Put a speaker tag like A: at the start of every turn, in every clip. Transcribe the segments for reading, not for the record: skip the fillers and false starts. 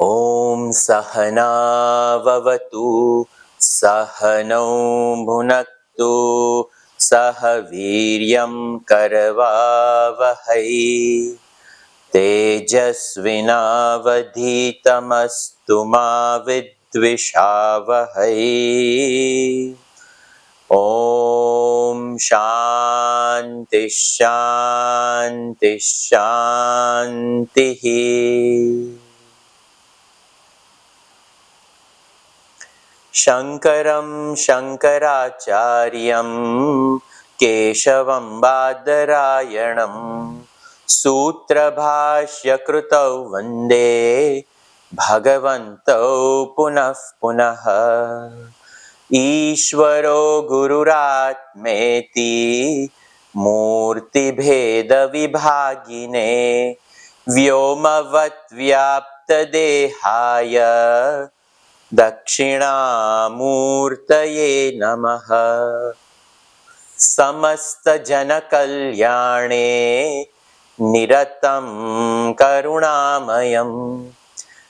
A: Om Sahana Vavatu Sahanau Bhunaktu Sahaviryam Karavavahai Tejasvinavadhitamastu ma vidvishavahai. Om Shanti Shanti Shanti. Shankaram Shankaracharyam Keshavam Badarayanam Sutra Bhashya Krutau Vande Bhagavantau Punah Punah Ishvaro Gururatmeti Murti Bheda Vibhagine Vyomavat Vyapta Dehaya Dakshinamurtaye Namaha Samasta Janakalyane Niratam Karunamayam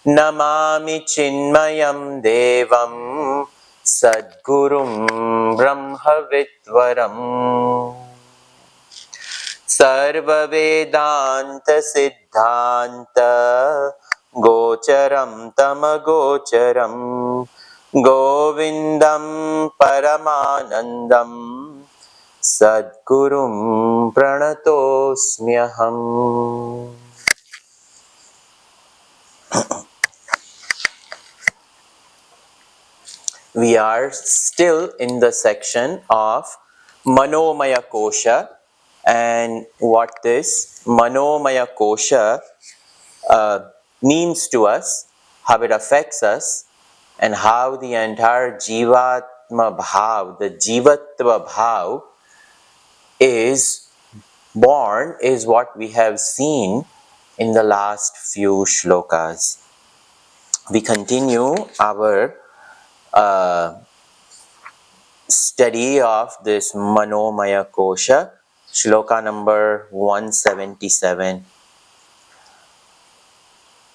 A: Namami Chinmayam Devam Sadgurum Brahmavidvaram Sarva Vedanta Siddhanta Gocharam Tamagocharam Govindam Paramanandam Sadgurum Pranatosmyaham. We are still in the section of Manomaya Kosha, and what this Manomaya Kosha means to us, how it affects us, and how the entire Jivatma Bhav, the Jivatva Bhav, is born, is what we have seen in the last few shlokas. We continue our study of this Manomaya Kosha, shloka number 177.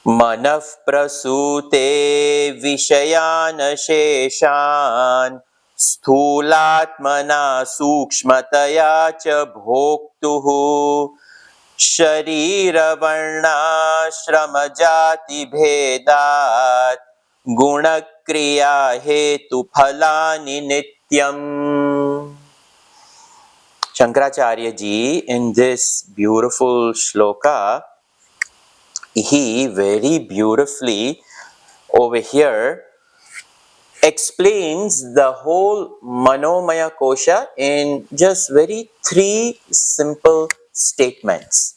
A: Manaf prasute vishayana sheshan sthulatmana sukshmataya cha bhoktuhu sharira varna shrama jati bhedat gunakriya hetu phalani nityam. Shankaracharya ji, in this beautiful shloka, he very beautifully over here explains the whole Manomaya Kosha in just very three simple statements.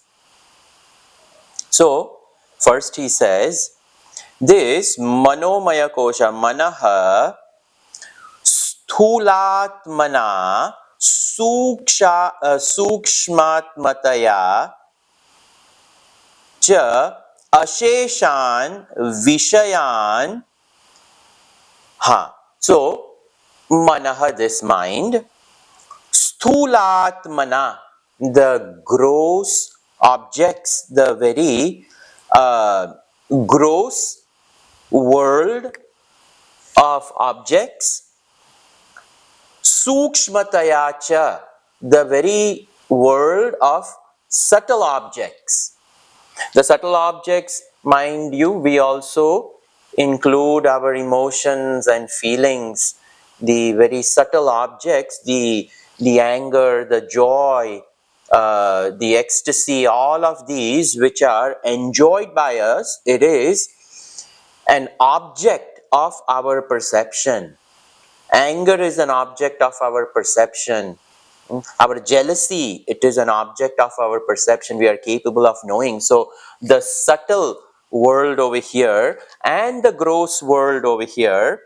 A: So, first he says, this Manomaya Kosha, Manaha, Sthulatmana, Sukshmatmataya, Cha, Asheshan, Vishayan. So, Manaha, this mind, Sthulatmana, the gross objects, the very gross world of objects, Sukshmatayacha, the very world of subtle objects. The subtle objects, mind you, we also include our emotions and feelings, the very subtle objects, the anger, the joy, the ecstasy, all of these which are enjoyed by us, it is an object of our perception. Anger is an object of our perception. Our jealousy, it is an object of our perception. We are capable of knowing. So the subtle world over here and the gross world over here.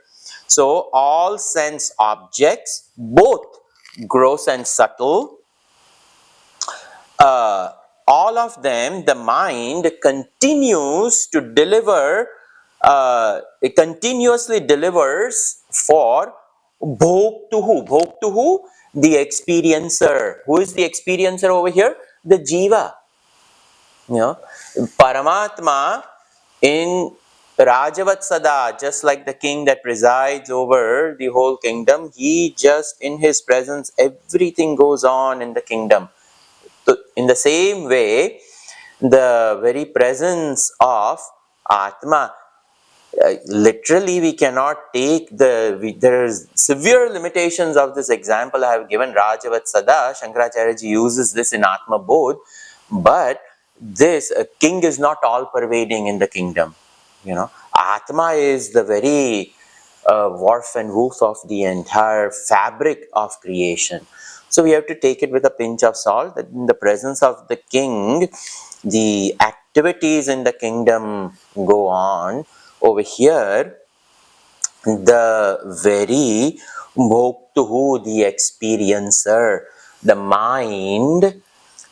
A: So all sense objects, both gross and subtle, all of them, the mind continues to deliver, it continuously delivers for bhoktuhu. Bhoktuhu, the experiencer. Who is the experiencer over here? The jiva. You know, Paramatma in Rajavatsada, just like the king that presides over the whole kingdom, he just in his presence, everything goes on in the kingdom. So in the same way, the very presence of Atma, literally we cannot take there's severe limitations of this example I have given, Rajavatsada. Shankaracharya ji uses this in Atma Bodh, but this king is not all pervading in the kingdom. Atma is the very warp and woof of the entire fabric of creation. So we have to take it with a pinch of salt that in the presence of the king, the activities in the kingdom go on. Over here, the very bhoktuhu, the experiencer, the mind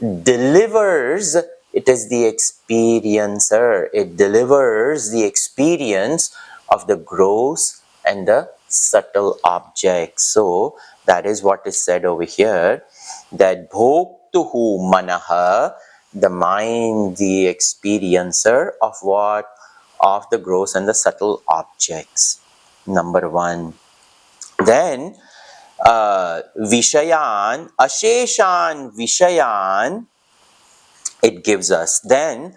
A: delivers, it is the experiencer, it delivers the experience of the gross and the subtle objects. So that is what is said over here, that bhoktuhu manaha, the mind, the experiencer of what? Of the gross and the subtle objects. Number one. Then Vishayan, Asheshan Vishayan, it gives us. Then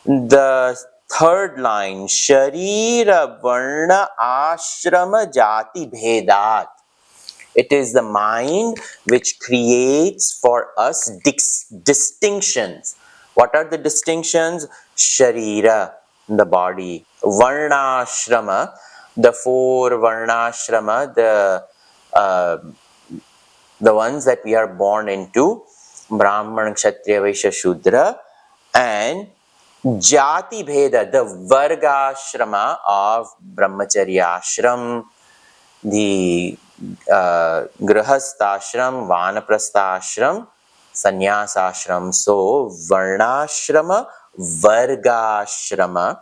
A: the third line, Sharira Varna Ashrama Jati Bhedat. It is the mind which creates for us distinctions. What are the distinctions? Sharira, the body. Varnashrama, the four Varnashrama, uh, the ones that we are born into, Brahman, Kshatriya, Vaishya, Shudra, and Jati Bheda, the Vargashrama of Brahmacharya Ashram, the Grihasthashram, Vanaprasthashram, Sannyasashram. So, Varnashrama, Vargashrama,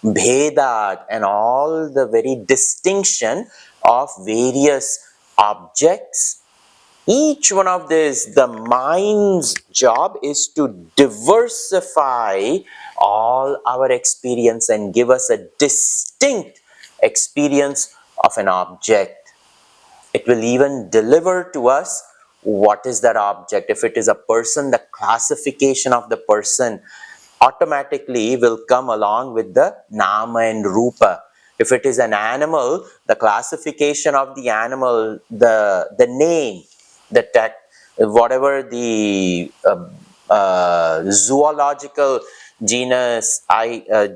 A: Bhedat, and all the very distinction of various objects. Each one of this, the mind's job is to diversify all our experience and give us a distinct experience of an object. It will even deliver to us what is that object. If it is a person, the classification of the person automatically will come along with the nama and rupa. If it is an animal, the classification of the animal, the name, the tag, whatever the zoological genus,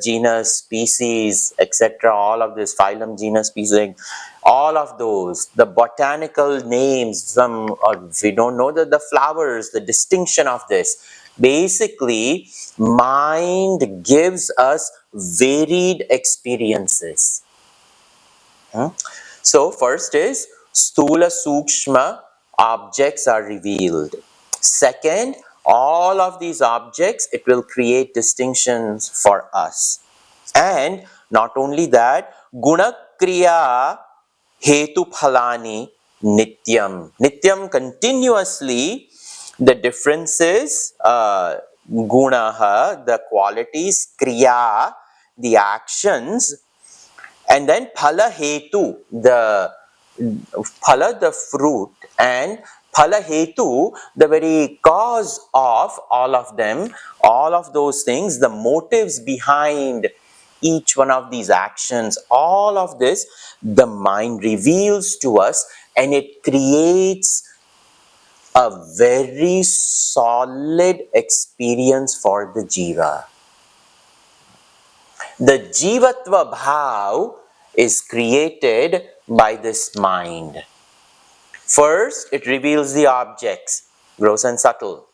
A: genus, species, etc., all of this, phylum, genus, species, all of those, the botanical names, some we don't know the flowers, the distinction of this. Basically, mind gives us varied experiences. So first is Stula Sukshma objects are revealed. Second, all of these objects, it will create distinctions for us. And not only that, Guna Kriya Hetu Phalani Nityam. Nityam, continuously, the differences, Gunaha, the qualities, Kriya, the actions, and then phala hetu, the phala, the fruit, and phala hetu, the very cause of all of them, all of those things, the motives behind each one of these actions, all of this, the mind reveals to us, and it creates a very solid experience for the jiva. The jivatva bhav is created by this mind. First, it reveals the objects, gross and subtle.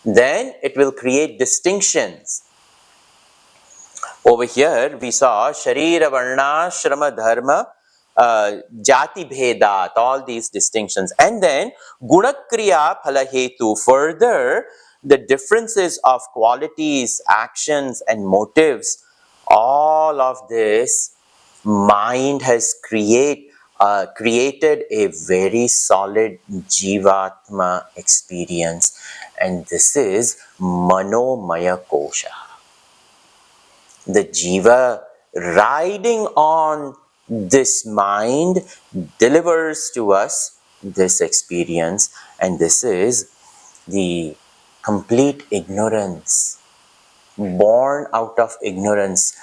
A: Then it will create distinctions. Over here, we saw Sharira, Varna, Shrama, Dharma, Jati, Bhedat, all these distinctions. And then Gunakriya, Phalahetu. Further, the differences of qualities, actions, and motives, all of this, mind has created a very solid Jivatma experience. And this is Manomaya Kosha. The jiva riding on this mind delivers to us this experience, and this is the complete ignorance, born out of ignorance,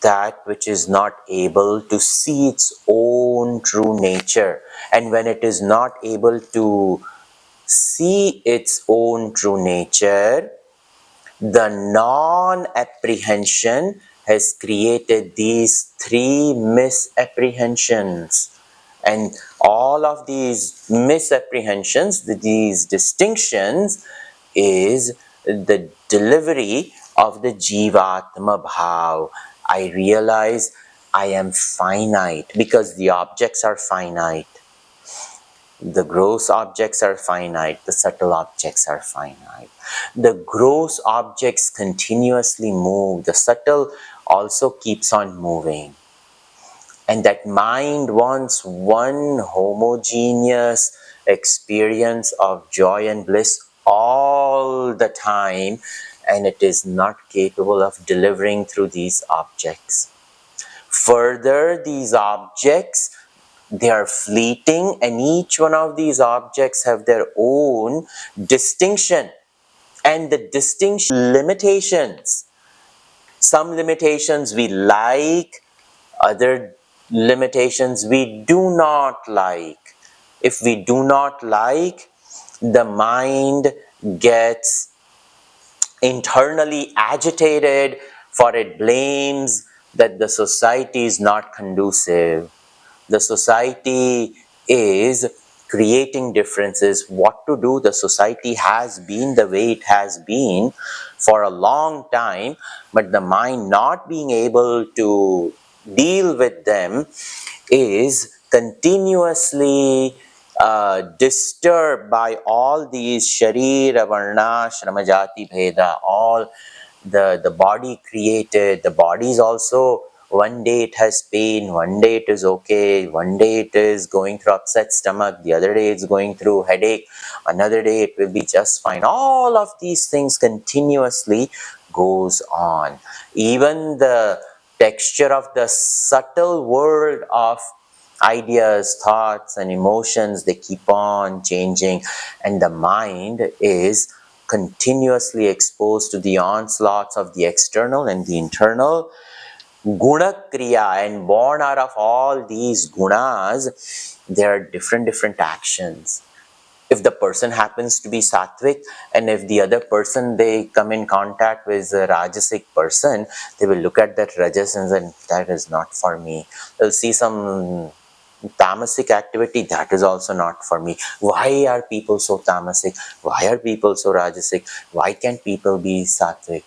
A: that which is not able to see its own true nature. And when it is not able to see its own true nature, the non-apprehension has created these three misapprehensions. And all of these misapprehensions, these distinctions, is the delivery of the Jivatma Bhav. I realize I am finite because the objects are finite. The gross objects are finite, the subtle objects are finite. The gross objects continuously move, the subtle also keeps on moving. And that mind wants one homogeneous experience of joy and bliss all the time, and it is not capable of delivering through these objects. Further, these objects, they are fleeting, and each one of these objects have their own distinction, and the distinction limitations. Some limitations we like, other limitations we do not like. If we do not like, the mind gets internally agitated, for it blames that the society is not conducive. The society is creating differences. What to do? The society has been the way it has been for a long time, but the mind not being able to deal with them is continuously disturbed by all these sharira, varna, shrama, jati, bheda, all the body created. The body is also, one day it has pain, one day it is okay, one day it is going through upset stomach, the other day it's going through headache, another day it will be just fine. All of these things continuously goes on. Even the texture of the subtle world of ideas, thoughts and emotions, they keep on changing, and the mind is continuously exposed to the onslaughts of the external and the internal guna kriya, and born out of all these gunas there are different actions. If the person happens to be sattvic, and if the other person, they come in contact with a rajasic person, they will look at that rajas and say, that is not for me. They'll see some tamasic activity, that is also not for me. Why are people so tamasic? Why are people so rajasic? Why can't people be sattvic?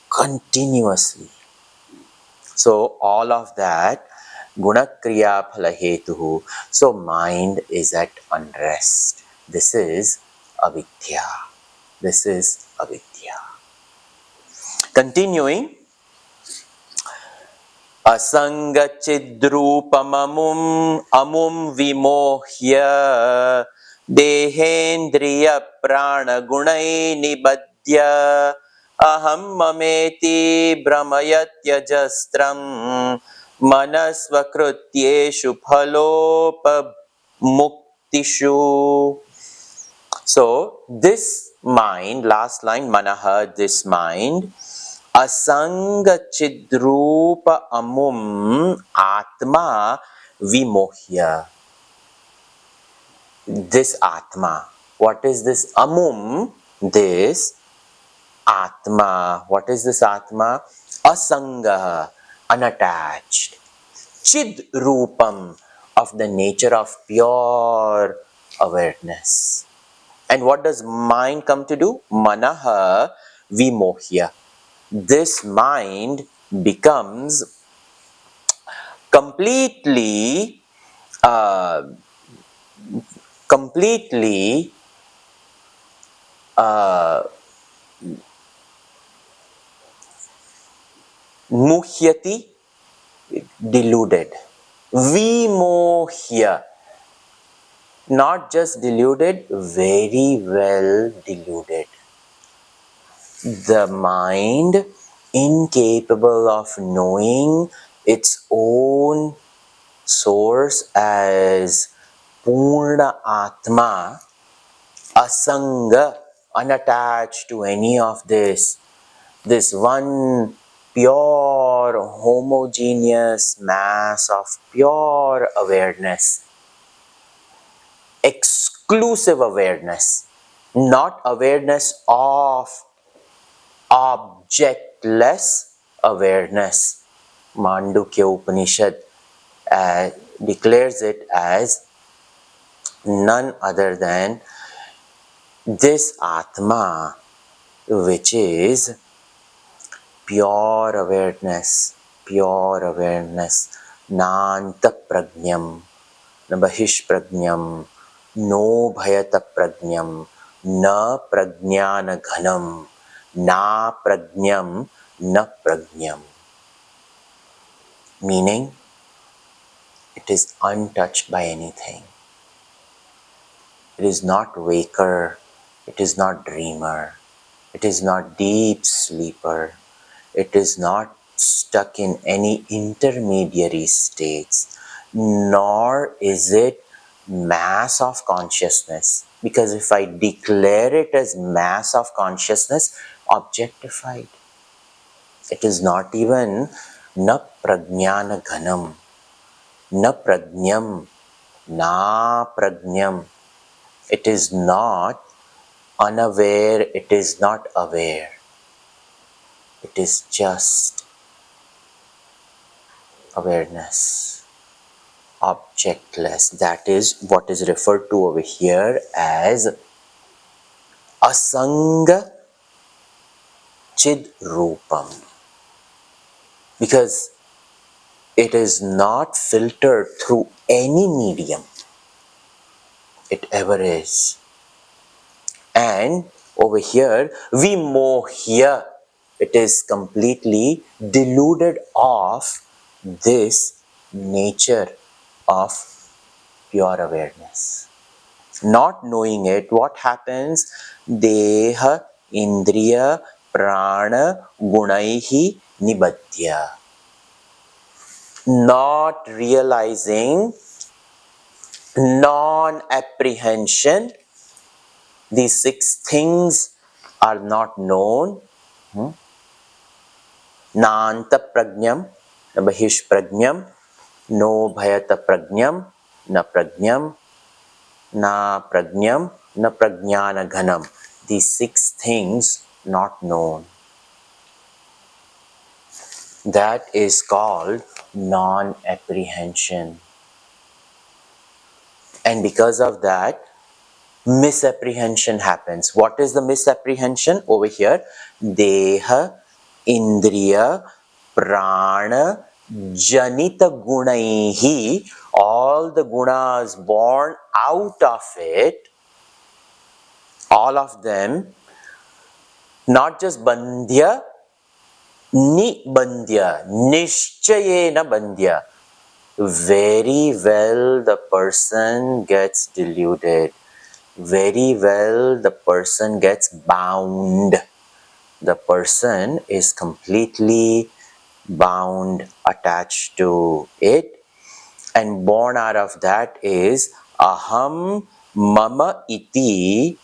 A: Continuously. So all of that, guna kriya phala hetuhu. So mind is at unrest. This is avidhya. This is avidhya. Continuing, asangachidrupamamum amum vimohya dehendriya prana gunai nibadya aham mameti brahmayatyajastram manasvakrutyeshu phalopamuktishu. So this mind, last line, manaha, this mind, asanga chidrupa amum atma vimohya. This atma. What is this amum? This atma. What is this atma? Asanga, unattached. Chid rupam, of the nature of pure awareness. And what does mind come to do? Manaha vimohya. This mind becomes completely uh, completely muhyati, deluded. Vimohya, not just deluded, very well deluded. The mind incapable of knowing its own source as Purna Atma, Asanga, unattached to any of this one pure homogeneous mass of pure awareness, exclusive awareness, not awareness of objectless awareness. Mandukya Upanishad declares it as none other than this Atma, which is pure awareness, Nanta Prajnam, Nabahish Prajnam, No Bhayata Prajnam, Na Prajnana Ghanam, Na Prajnam, Na Prajnam. Meaning, it is untouched by anything. It is not waker, it is not dreamer, it is not deep sleeper, it is not stuck in any intermediary states, nor is it mass of consciousness. Because if I declare it as mass of consciousness, objectified, it is not even na prajnana ghanam, na prajnam, na prajnam. It is not unaware, it is not aware. It is just awareness, objectless. That is what is referred to over here as asanga chid rupam. Because it is not filtered through any medium it ever is. And over here, vimohya, it is completely deluded of this nature of pure awareness. Not knowing it, what happens? Deha, indriya, prana, gunaihi, nibbadya. Not realizing, non-apprehension, these 6 things are not known. Nanta prajnam, na bahish prajnam, no bhayata prajnam, na prajnam, na prajnam, na prajnana ghanam. These 6 things not known. That is called non-apprehension. And because of that, misapprehension happens. What is the misapprehension over here? Deha, indriya, prana, janita gunaihi, all the gunas born out of it, all of them, not just bandhya, nibandhya, nishchayena bandhya. Very well the person gets deluded. Very well the person gets bound. The person is completely bound, attached to it, and born out of that is aham mama iti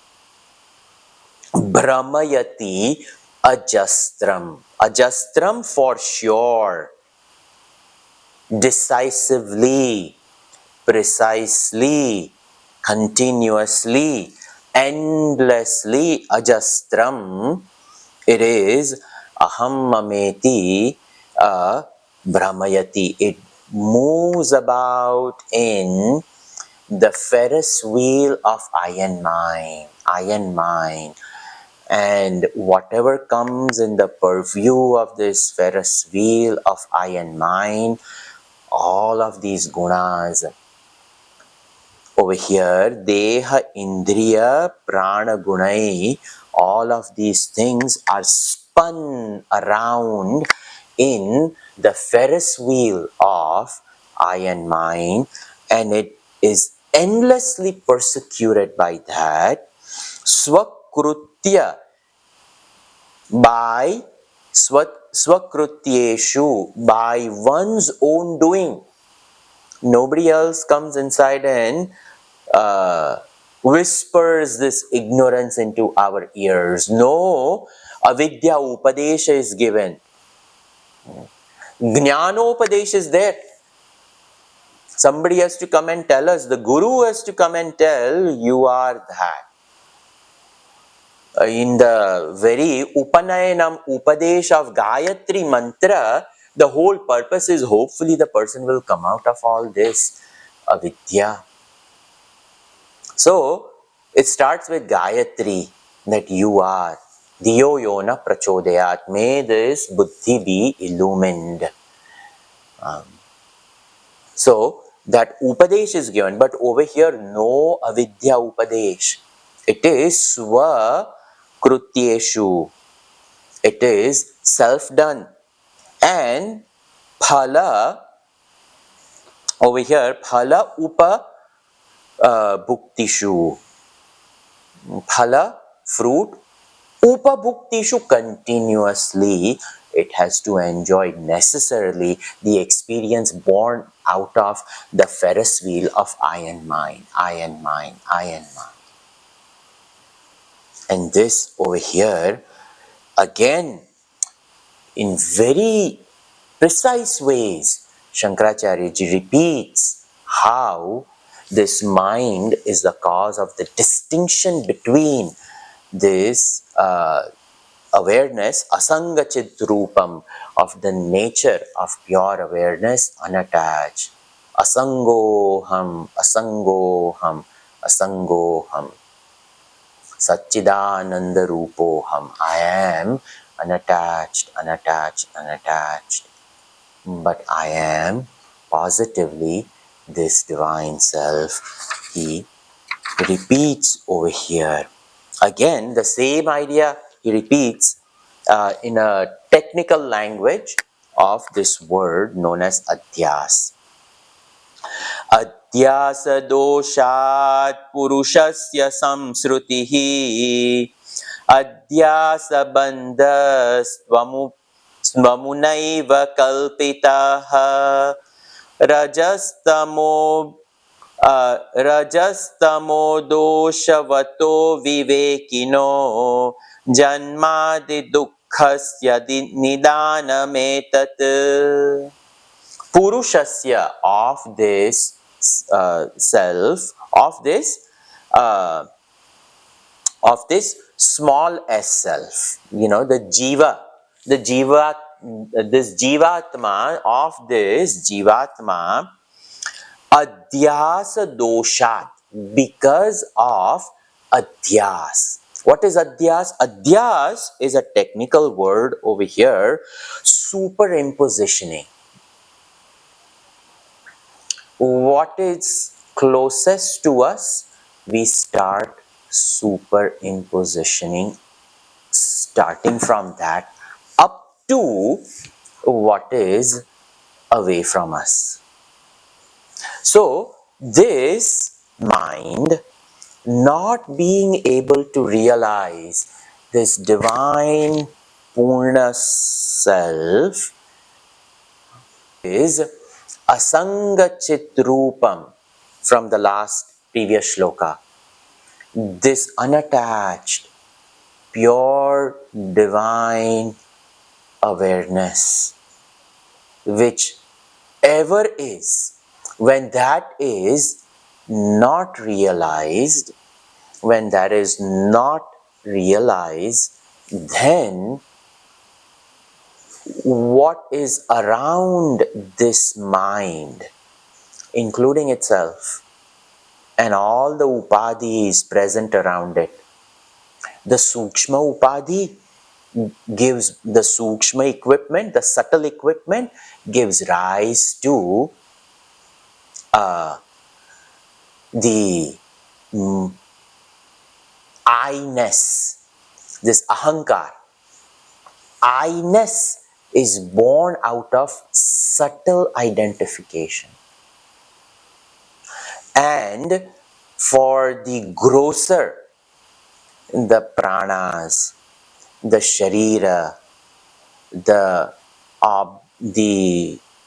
A: brahmayati ajastram. Ajastram for sure, decisively, precisely, continuously, endlessly, ajastram. It is aham mameti brahmayati. It moves about in the Ferris wheel of I and mine. I and mine. And whatever comes in the purview of this Ferris wheel of I and mine, all of these gunas over here, deha, indriya, prana, gunai, all of these things are spun around in the Ferris wheel of I and mine, and it is endlessly persecuted by that, swakrutya, by swakrutyeshu, by one's own doing. Nobody else comes inside and whispers this ignorance into our ears. No, avidhya upadesha is given. Jnanopadesha is there. Somebody has to come and tell us. The guru has to come and tell you are that. In the very Upanayanam Upadesh of Gayatri Mantra, the whole purpose is hopefully the person will come out of all this avidya. So, it starts with Gayatri, that you are. Diyo yona prachodayat. May this buddhi be illumined. So, that Upadesh is given, but over here, no avidya Upadesh. It is swa krutyeshu. It is self-done. And phala, over here, phala upa bhuktishu. Phala, fruit, upabhuktishu, continuously it has to enjoy necessarily the experience born out of the Ferris wheel of I and mine, I and mine, I and mine. And this over here, again, in very precise ways, Shankaracharya ji repeats how this mind is the cause of the distinction between this awareness, asangachit rupam, of the nature of pure awareness, unattached. Asangoham, asangoham, asangoham. Satchidananda rupoham. I am unattached, unattached, unattached. But I am positively this divine self. He repeats over here. Again, the same idea he repeats in a technical language of this word known as adhyas. Adhyasa doshat purushasya samsrutihi adhyasa bandhas svamunaiva kalpitaha rajastamo rajastamo doshavato vivekino janmadi dukkhasya nidanametat. Purushasya, of this self, uh, of this small s self, the jeeva, this jivatma, of this jivatma, adhyasa doshat, because of adhyas. What is adhyas? Adhyas is a technical word over here, superimpositioning. What is closest to us, we start superimpositioning, starting from that up to what is away from us. So, this mind not being able to realize this divine Purna self is asangachit rupam from the previous shloka. This unattached, pure, divine awareness, which ever is, when that is not realized, then what is around this mind, including itself, and all the upadhis present around it. The sukshma upadhi gives the sukshma equipment, the subtle equipment gives rise to the I-ness, this ahankar. I-ness is born out of subtle identification. And for the grosser, the pranas, the sharira, the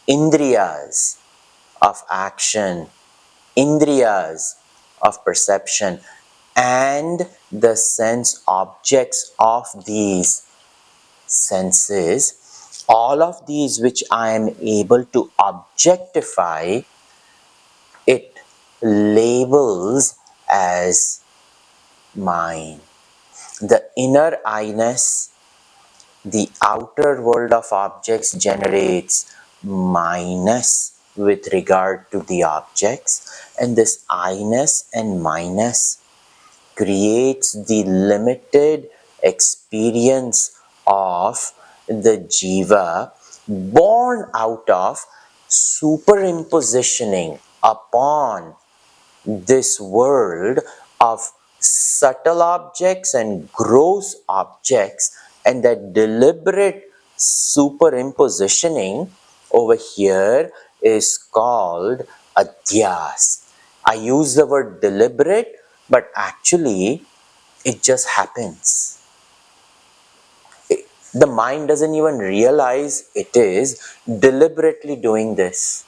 A: indriyas of action, indriyas of perception, and the sense objects of these senses, all of these which I am able to objectify, it labels as mine. The inner I-ness, the outer world of objects, generates minus with regard to the objects, and this I-ness and minus creates the limited experience of the jiva, born out of superimpositioning upon this world of subtle objects and gross objects, and that deliberate superimpositioning over here is called adhyas. I use the word deliberate, but actually it just happens. The mind doesn't even realize it is deliberately doing this.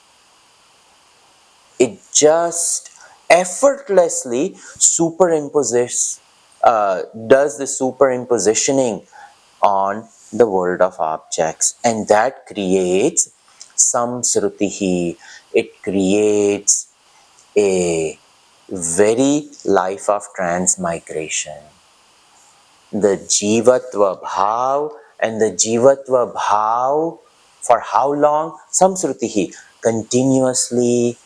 A: It just effortlessly does the superimpositioning on the world of objects, and that creates samsrutihi. It creates a very life of transmigration. The jivatva bhav, and the jivatva bhav, for how long? Samsrutihi, continuously.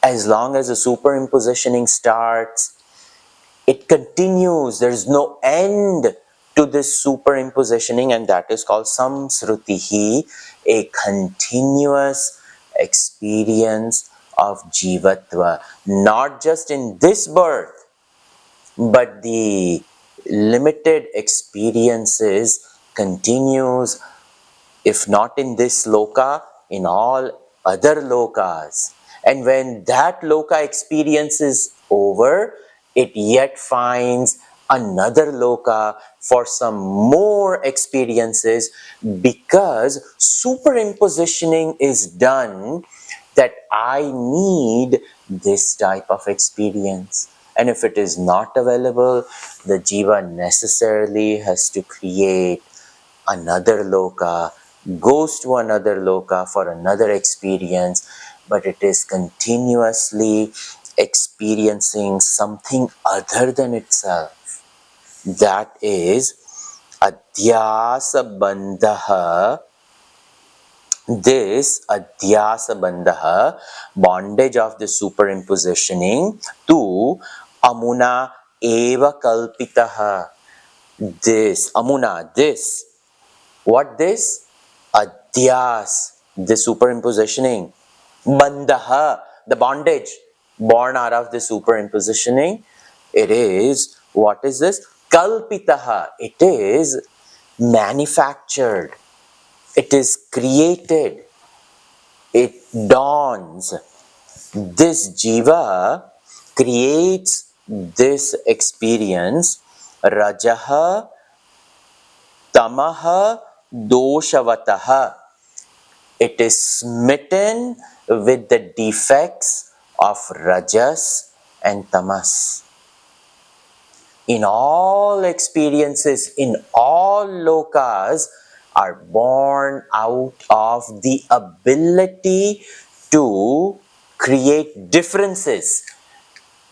A: As long as the superimpositioning starts, it continues. There is no end to this superimpositioning, and that is called samsrutihi, a continuous experience of jivatva. Not just in this birth, but the limited experiences continues, if not in this loka, in all other lokas. And when that loka experience is over, it yet finds another loka for some more experiences, because superimpositioning is done that I need this type of experience. And if it is not available, the jiva necessarily has to create another loka, goes to another loka for another experience, but it is continuously experiencing something other than itself. That is adhyasa bandhaha. This adhyasa bandhaha, bondage of the superimpositioning, to amuna eva kalpitaha. This amuna, this. What this? Adhyas, the superimpositioning. Bandhaha, the bondage born out of the superimpositioning. It is, what is this? Kalpitaha, it is manufactured. It is created. It dawns. This jiva creates this experience. Rajaha, tamaha, doshavataha. It is smitten with the defects of rajas and tamas. In all experiences, in all lokas, are born out of the ability to create differences.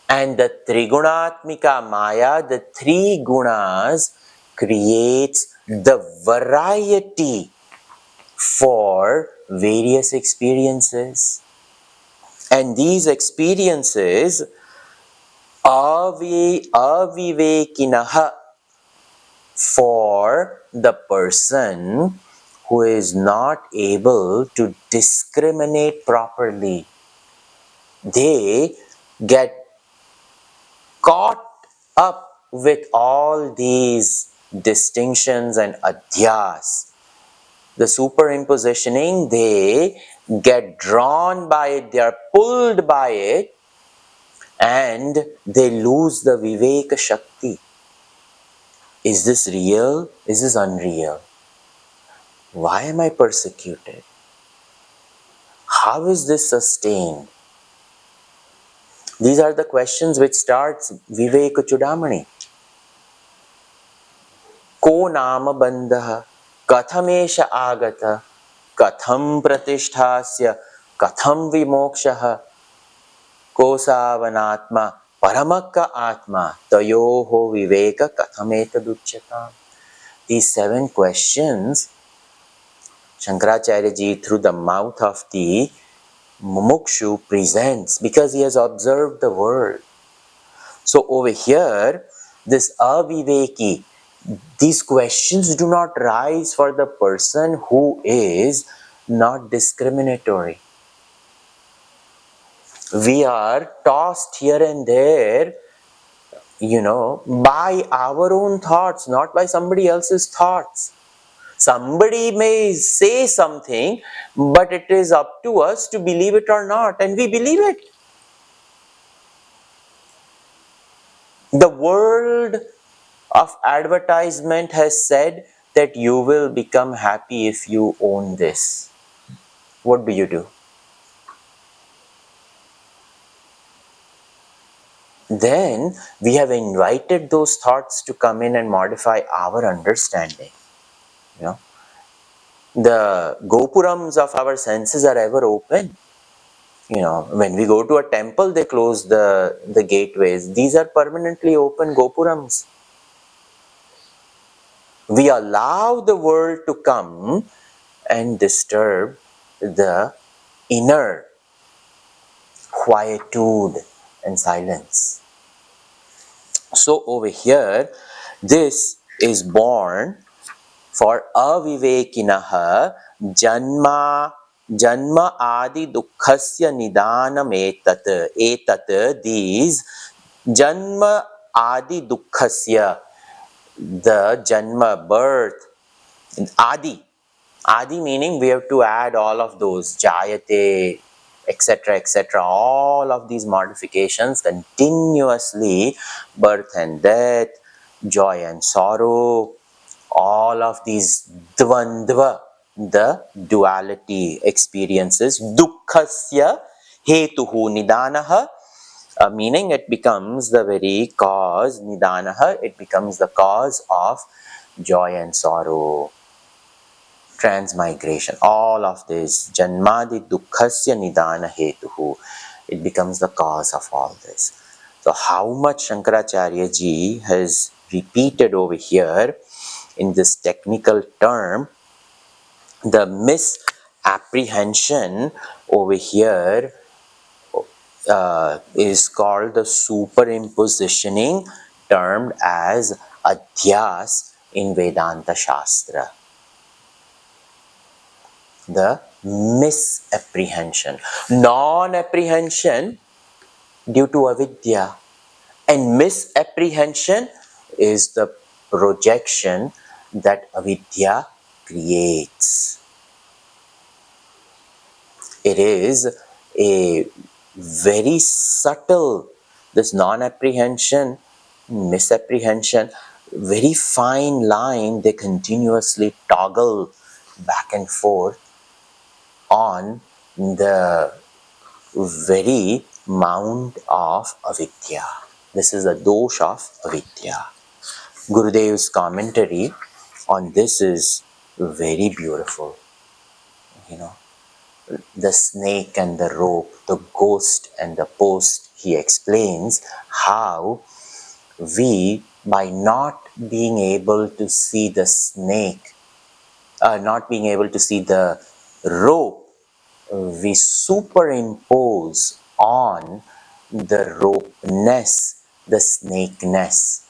A: And the Trigunatmika Maya, the three gunas, creates the variety for various experiences. And these experiences, avivekinaha, for the person who is not able to discriminate properly, they get caught up with all these distinctions and adhyas. The superimpositioning, they get drawn by it, they are pulled by it, and they lose the Viveka Shakti. Is this real? Is this unreal? Why am I persecuted? How is this sustained? These are the questions which starts Vivekachudamani. Ko nama bandha, kathamesha agata, katham pratisthasya, katham vimokshaha, ko savanatma, paramakka atma, tayoho viveka kathametaduchyata. These 7 questions, Shankaracharya ji through the mouth of the Mumukshu presents because he has observed the world. So over here, this aviveki, these questions do not rise for the person who is not discriminatory. We are tossed here and there, by our own thoughts, not by somebody else's thoughts. Somebody may say something, but it is up to us to believe it or not, and we believe it. The world of advertisement has said that you will become happy if you own this. What do? Then we have invited those thoughts to come in and modify our understanding. The gopurams of our senses are ever open. When we go to a temple, they close the gateways. These are permanently open gopurams. We allow the world to come and disturb the inner quietude and silence. So over here, this is born for avivekinaha janma adi dukkhasya nidanam etat these janma adi dukkhasya, the janma, birth, adi meaning we have to add all of those, jayate, etc., etc., all of these modifications continuously, birth and death, joy and sorrow, all of these dvandva, the duality experiences, dukkhasya hetuhu nidanaha, meaning it becomes the very cause, nidanaha, it becomes the cause of joy and sorrow, transmigration, all of this, janmadi dukkhasya nidana hetuhu, it becomes the cause of all this. So how much Shankaracharya ji has repeated over here in this technical term, the misapprehension over here is called the superimpositioning, termed as adhyas in Vedanta Shastra. The misapprehension, non-apprehension due to avidhya, and misapprehension is the projection that avidhya creates. It is a very subtle, this non-apprehension, misapprehension, very fine line they continuously toggle back and forth on the very mount of avidhya. This is the dosh of avidhya. Gurudev's commentary on this is very beautiful. The snake and the rope, the ghost and the post, he explains how we, by not being able to see the snake, not being able to see the rope, we superimpose on the rope-ness, the snake-ness.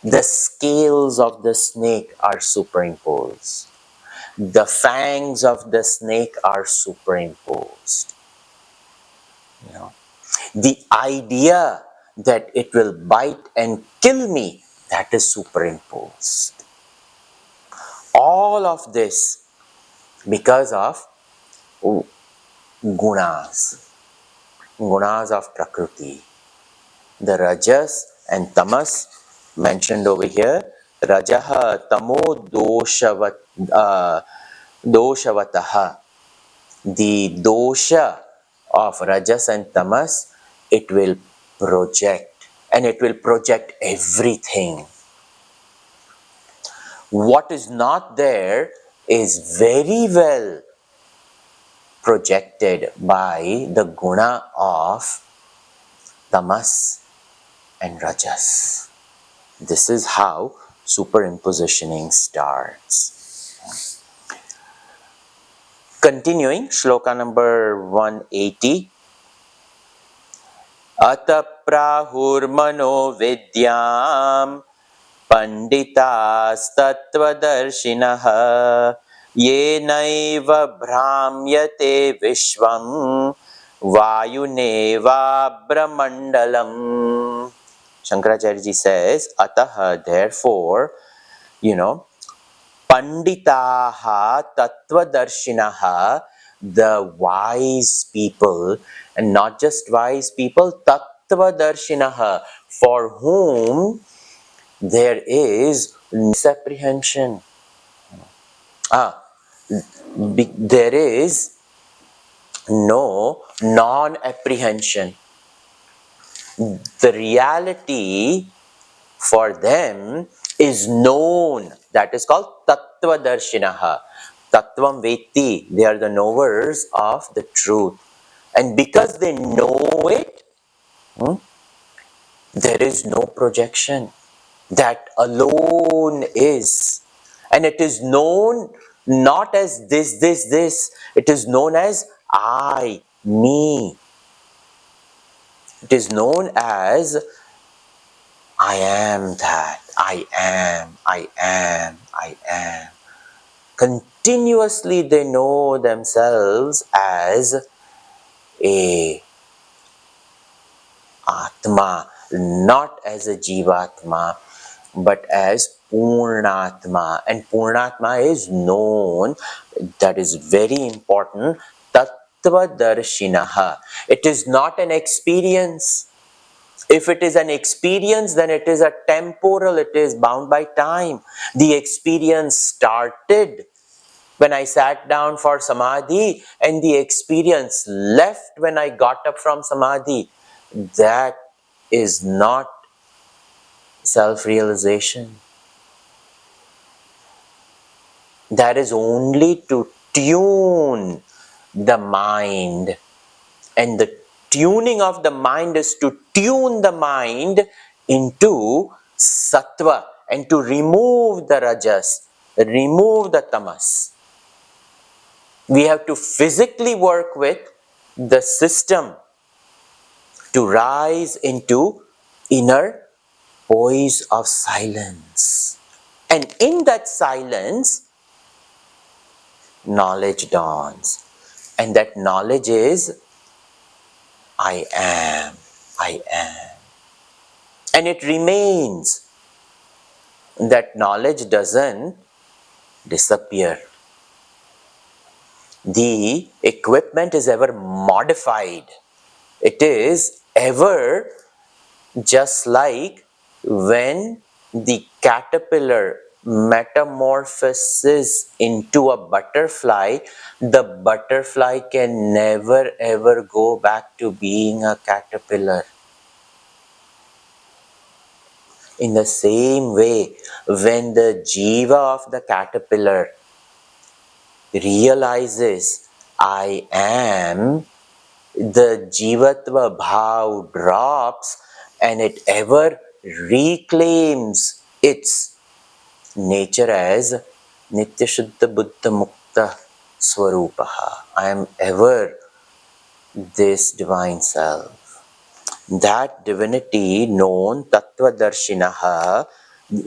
A: The scales of the snake are superimposed. The fangs of the snake are superimposed. The idea that it will bite and kill me, that is superimposed. All of this because of gunas of Prakriti. The rajas and tamas mentioned over here, Rajaha tamo doshavataha. The dosha of rajas and tamas, it will project, and it will project everything. What is not there is very well projected by the guna of tamas and rajas. This is how superimpositioning starts. Continuing, shloka number 180. Ata prahurmano vidyam panditas tattvadarshinaha yenaiva bhramyate vishwam vayuneva brahmandalam. Shankaracharya ji says, Ataha, therefore, Panditaha Tattvadarshinaha, the wise people, and not just wise people, Tattvadarshinaha, for whom there is misapprehension. There is no non-apprehension. The reality for them is known. That is called Tattva Darshinaha. Tattvam Veti. They are the knowers of the truth. And because they know it, there is no projection. That alone is. And it is known not as this. It is known as I, me. It is known as I am that. I am. Continuously they know themselves as a Atma, not as a Jivatma, but as Purnatma. And Purnatma is known, that is very important, Tattva Darshinaha. It is not an experience. If it is an experience, then it is a temporal, it is bound by time. The experience started when I sat down for samadhi, and the experience left when I got up from samadhi. That is not self-realization. That is only to tune the mind. And the tuning of the mind is to tune the mind into sattva and to remove the rajas, remove the tamas. We have to physically work with the system to rise into inner poise of silence. And in that silence, knowledge dawns. And that knowledge is, I am. And it remains. That knowledge doesn't disappear. The equipment is ever modified. It is ever just like when the caterpillar metamorphoses into a butterfly, the butterfly can never ever go back to being a caterpillar. In the same way, when the jeeva of the caterpillar realizes I am, the jivatva bhav drops and it ever reclaims its nature as nitya shuddha buddha mukta swarupaha. I am ever this divine self. That divinity known tattva darshinaha,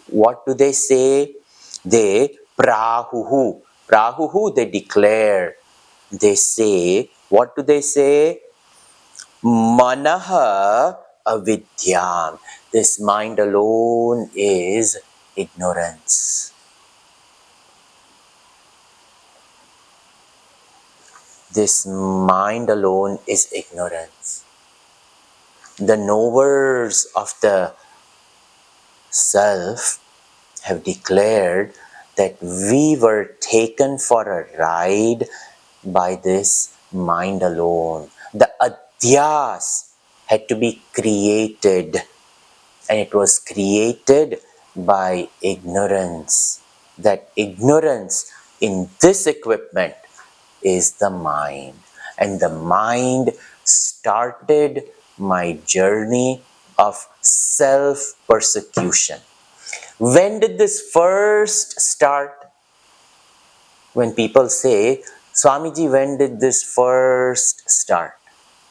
A: what do they say? They prahuhu. Prahuhu, they declare. They say, what do they say? Manaha avidhyam. This mind alone is ignorance. This mind alone is ignorance. The knowers of the self have declared that we were taken for a ride by this mind alone. The adhyas had to be created, and it was created by ignorance. That ignorance in this equipment is the mind, and the mind started my journey of self persecution. When did this first start? When people say, Swamiji, when did this first start?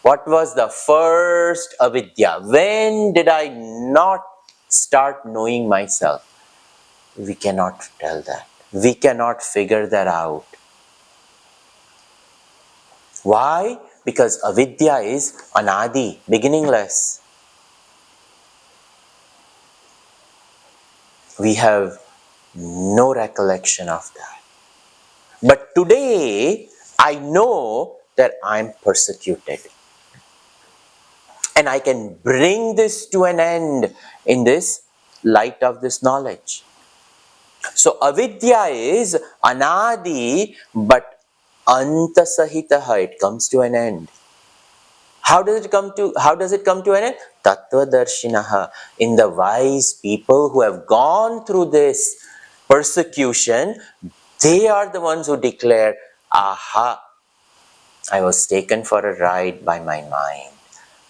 A: What was the first avidhya? When did I not start knowing myself? We cannot tell that. We cannot figure that out. Why? Because avidhya is anadi, beginningless. We have no recollection of that. But today, I know that I'm persecuted. And I can bring this to an end in this light of this knowledge. So avidya is anadi, but antasahitaha, it comes to an end. How does it come to an end? Tattvadarshinaha. In the wise people who have gone through this persecution, they are the ones who declare, aha, I was taken for a ride by my mind.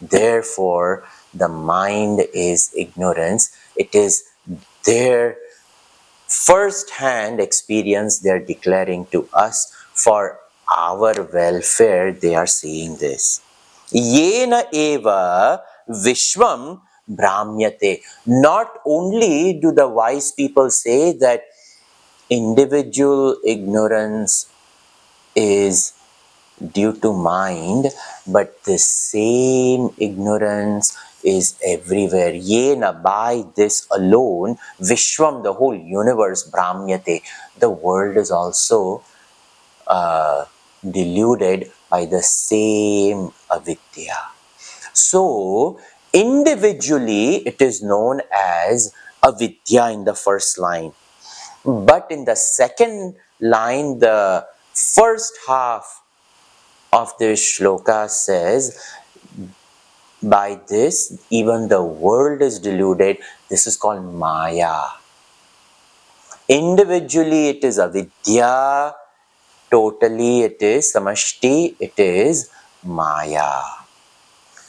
A: Therefore, the mind is ignorance. It is their first-hand experience they are declaring to us for our welfare. They are saying this. Yena eva vishwam brahmyate. Not only do the wise people say that individual ignorance is due to mind, but the same ignorance is everywhere. Yena, by this alone, Vishwam, the whole universe, Brahmyate, the world is also deluded by the same avidya. So, individually, it is known as avidya in the first line. But in the second line, the first half of this shloka says, by this even the world is deluded. This is called maya. Individually it is avidya, totally it is samashti, it is maya.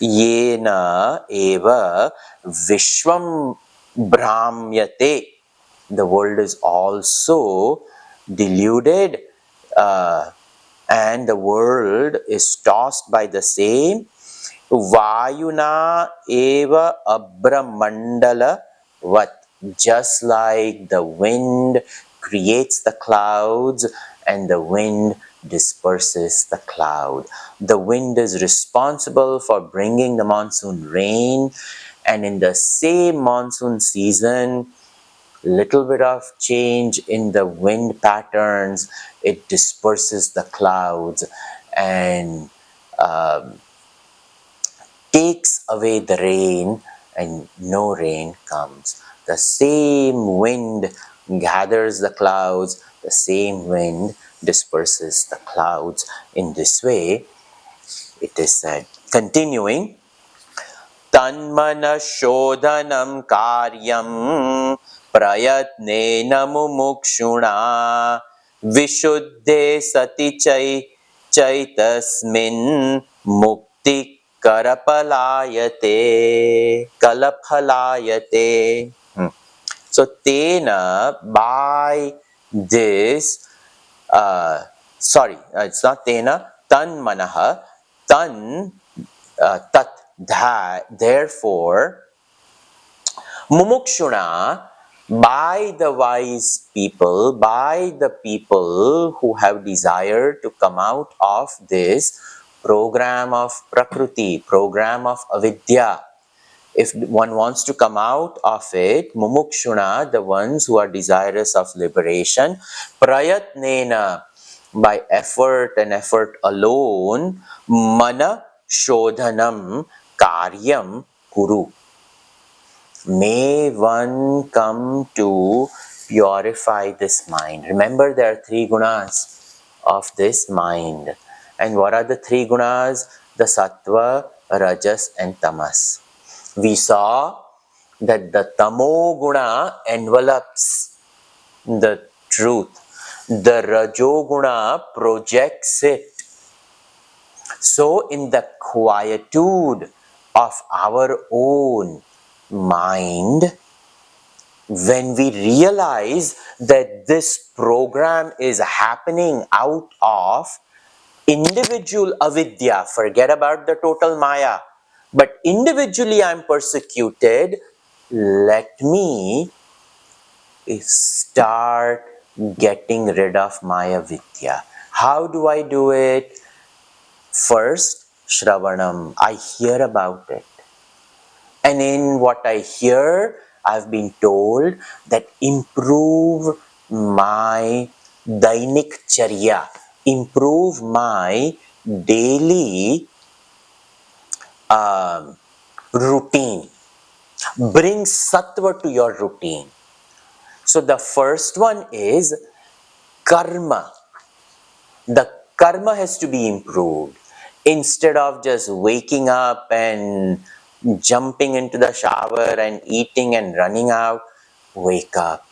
A: Yena eva vishwam brahmyate. The world is also deluded, and the world is tossed by the same. Vayuna eva abramandala vat. Just like the wind creates the clouds and the wind disperses the cloud. The wind is responsible for bringing the monsoon rain, and in the same monsoon season, little bit of change in the wind patterns, it disperses the clouds and takes away the rain, and no rain comes. The same wind gathers the clouds, the same wind disperses the clouds. In this way, it is said. Continuing, Tanmana shodhanam karyam prayatnena mumukshuna vishuddhe sati chaitasmin mukti kalaphalayate. So tena, by this, it's not tena, tan manaha, tan tat, that, therefore, mumukshuna, by the wise people, by the people who have desire to come out of this program of prakriti, program of avidya. If one wants to come out of it, mumukshuna, the ones who are desirous of liberation, prayatnena, by effort and effort alone, mana shodhanam karyam kuru. May one come to purify this mind. Remember, there are three gunas of this mind. And what are the three gunas? The sattva, rajas, and tamas. We saw that the tamo guna envelops the truth. The rajoguna projects it. So in the quietude of our own mind, when we realize that this program is happening out of individual avidhya, forget about the total maya, but individually I'm persecuted, let me start getting rid of my avidhya. How do I do it? First, Shravanam, I hear about it. And in what I hear, I've been told that improve my dainik charya, improve my daily routine. Bring sattva to your routine. So the first one is karma. The karma has to be improved. Instead of just waking up and jumping into the shower and eating and running out, wake up,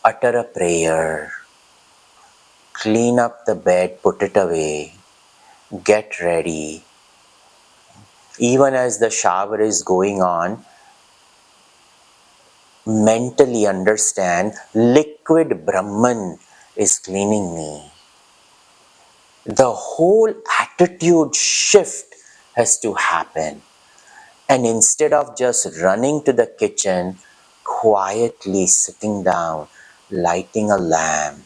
A: utter a prayer, clean up the bed, put it away, get ready. Even as the shower is going on, mentally understand liquid Brahman is cleaning me. The whole attitude shift has to happen. And instead of just running to the kitchen, quietly sitting down, lighting a lamp.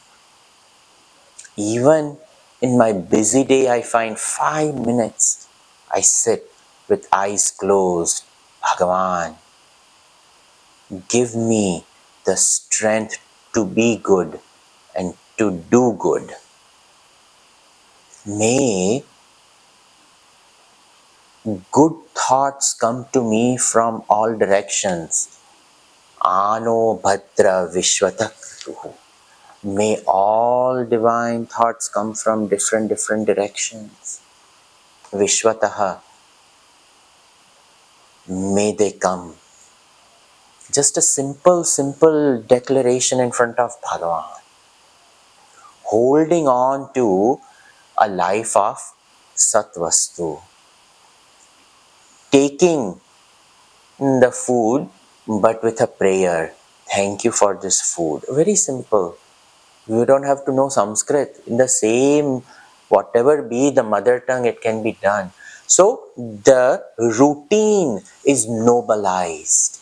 A: Even in my busy day, I find 5 minutes. I sit with eyes closed. Bhagavan, give me the strength to be good and to do good. May good thoughts come to me from all directions. Ano Bhadra Vishwatakruhu. May all divine thoughts come from different directions. Vishwataha. May they come. Just a simple declaration in front of Bhagavan. Holding on to a life of Satvastu. Taking the food but with a prayer. Thank you for this food. Very simple. You don't have to know Sanskrit. In the same, whatever be the mother tongue, it can be done. So the routine is nobilized.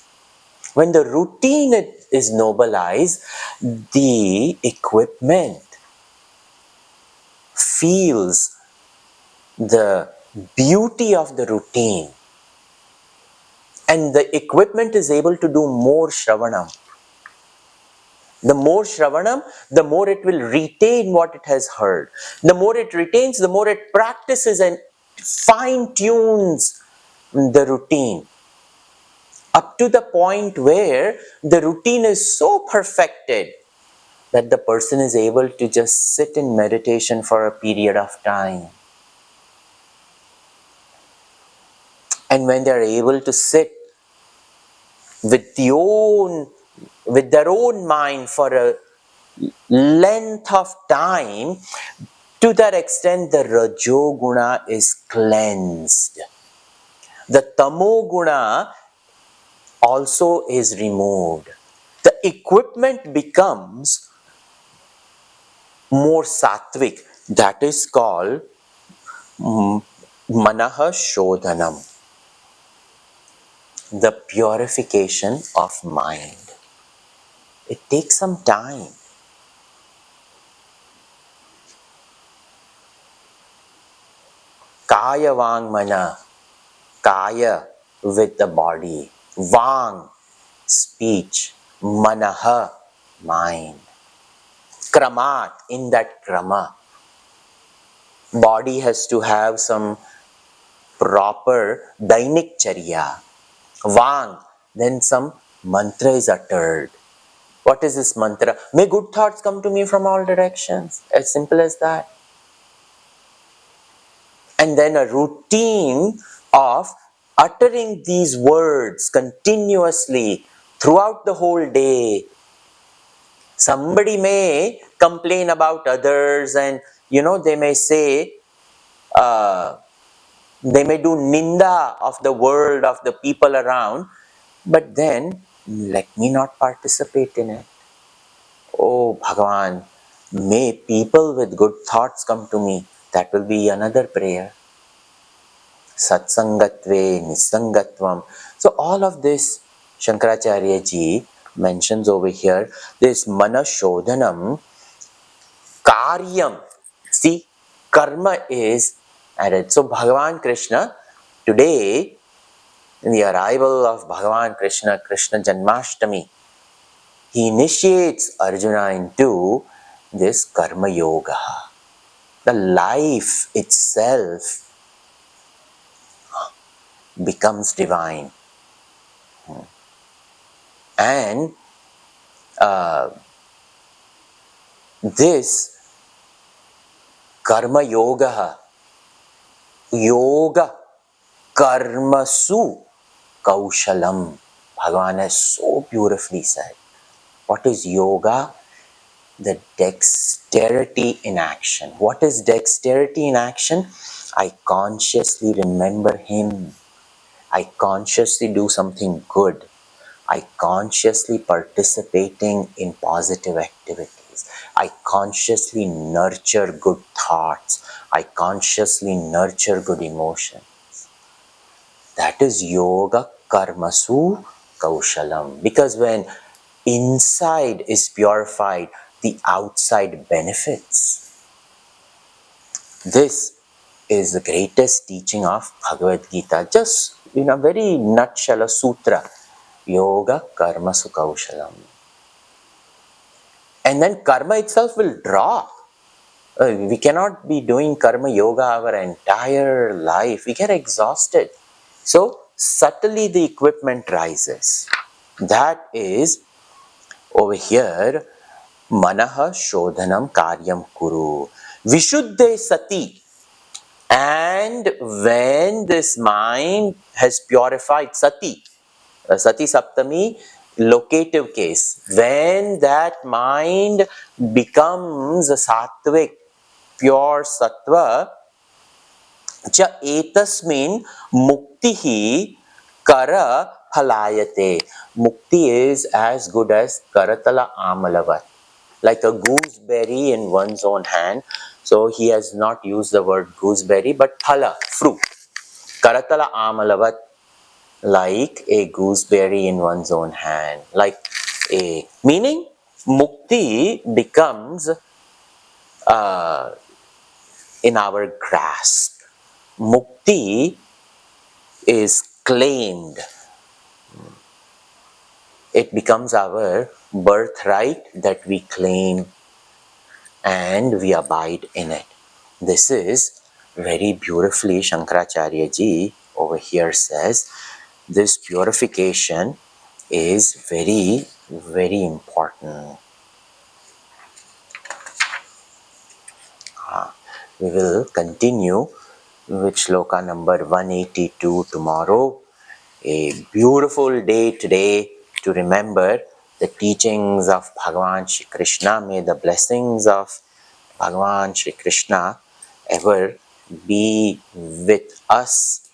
A: When the routine is nobilized, the equipment feels the beauty of the routine. And the equipment is able to do more Shravanam. The more Shravanam, the more it will retain what it has heard. The more it retains, the more it practices and fine-tunes the routine. Up to the point where the routine is so perfected that the person is able to just sit in meditation for a period of time. And when they are able to sit with their own mind for a length of time, to that extent the rajoguna is cleansed. The tamoguna also is removed. The equipment becomes more sattvic. That is called manaha shodhanam. The purification of mind. It takes some time. Kaya vang mana. Kaya with the body. Vang, speech. Manaha, mind. Kramat, in that krama. Body has to have some proper dainik charya. Vang, then some mantra is uttered. What is this mantra? May good thoughts come to me from all directions. As simple as that. And then a routine of uttering these words continuously throughout the whole day. Somebody may complain about others, and they may say, they may do ninda of the world, of the people around, but then let me not participate in it. Oh Bhagavan, may people with good thoughts come to me. That will be another prayer. Satsangatve nisangatvam. So all of this Shankaracharya ji mentions over here. This manashodhanam karyam. See, karma is added. So Bhagavan Krishna, today in the arrival of Bhagavan Krishna, Krishna Janmashtami, he initiates Arjuna into this karma yoga. The life itself becomes divine. And this karma yoga, yoga karmasu kaushalam, Bhagavan has so beautifully said. What is yoga? The dexterity in action. What is dexterity in action? I consciously remember him. I consciously do something good. I consciously participating in positive activities. I consciously nurture good thoughts. I consciously nurture good emotions. That is yoga karmasu kaushalam. Because when inside is purified, the outside benefits. This is the greatest teaching of Bhagavad Gita. Just in a very nutshell, a sutra. Yoga karma sukhaushalam. And then karma itself will drop. We cannot be doing karma yoga our entire life. We get exhausted. So subtly the equipment rises. That is over here, manaha shodhanam karyam kuru. Vishuddhe sati. And when this mind has purified, sati saptami, locative case, when that mind becomes a sattvic, pure sattva, cha etasmin muktihi kara phalayate. Mukti is as good as karatala amalavat, like a gooseberry in one's own hand. So he has not used the word gooseberry, but phala, fruit. Karatala amalavat, like a gooseberry in one's own hand. Like a meaning, mukti becomes in our grasp. Mukti is claimed. It becomes our birthright that we claim and we abide in it. This is very beautifully Shankaracharya ji over here says, this purification is very, very important. We will continue with shloka number 182 tomorrow. A beautiful day today to remember the teachings of Bhagavan Shri Krishna. May the blessings of Bhagavan Shri Krishna ever be with us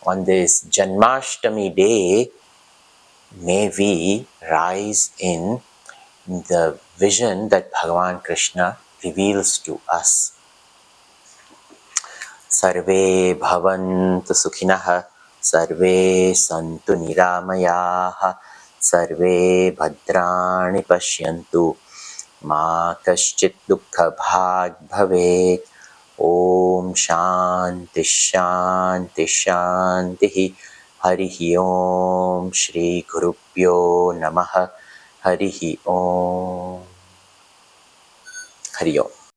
A: on this Janmashtami day. May we rise in the vision that Bhagavan Krishna reveals to us. Sarve bhavantu sukhinah, sarve santu niramayah, sarve bhadrani pashyantu, ma kaschit dukkha bhag bhavet. Om shanti shanti shanti. Harihi Om Shri Gurubhyo Namaha. Harihi Om. Hari Om.